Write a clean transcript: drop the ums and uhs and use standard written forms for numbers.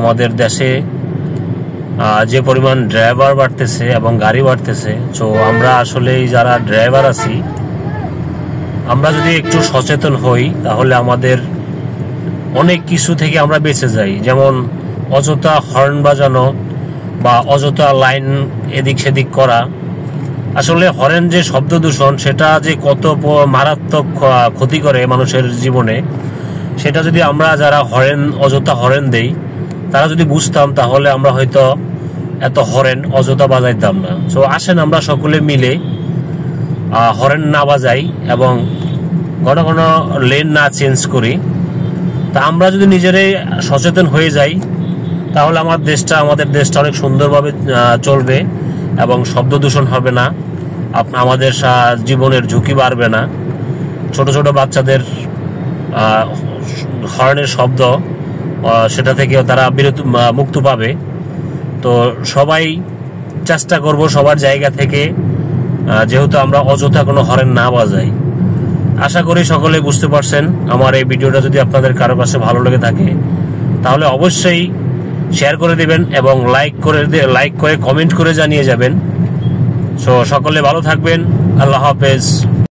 আমাদের দেশে যে পরিমাণ ড্রাইভার বাড়তেছে এবং গাড়ি বাড়তেছে, তো আমরা আসলে যারা ড্রাইভার আছি আমরা যদি একটু সচেতন হই তাহলে আমাদের অনেক কিছু থেকে আমরা বেঁচে যাই। যেমন অযথা হর্ন বাজানো বা অযথা লাইন এদিক সেদিক করা। আসলে হর্ন যে শব্দ দূষণ সেটা যে কত মারাত্মক ক্ষতি করে মানুষের জীবনে, সেটা যদি আমরা যারা অযথা হর্ন দেই তারা যদি বুঝতাম তাহলে আমরা হয়তো এত হর্ন অযথা বাজাইতাম না। তো আসেন আমরা সকলে মিলে হর্ন না বাজাই এবং ঘন ঘন লেন না চেঞ্জ করি। তা আমরা যদি নিজেরাই সচেতন হয়ে যাই তাহলে আমাদের দেশটা অনেক সুন্দরভাবে চলবে এবং শব্দ দূষণ হবে না, আমাদের জীবনের ঝুঁকি বাড়বে না। ছোট ছোট বাচ্চাদের হর্নের শব্দ সেটা থেকেও তারা মুক্ত পাবে। তো সবাই চেষ্টা করব সবার জায়গা থেকে, যেহেতু আমরা অযথা কোনো হর্ন না বাজাই। আশা করি সকলে বুঝতে পারছেন। আমার এই ভিডিওটা যদি আপনাদের কারো কাছে ভালো লেগে থাকে তাহলে অবশ্যই শেয়ার করে দিবেন এবং লাইক করে কমেন্ট করে জানিয়ে যাবেন। সো সকলে ভালো থাকবেন। আল্লাহ হাফেজ।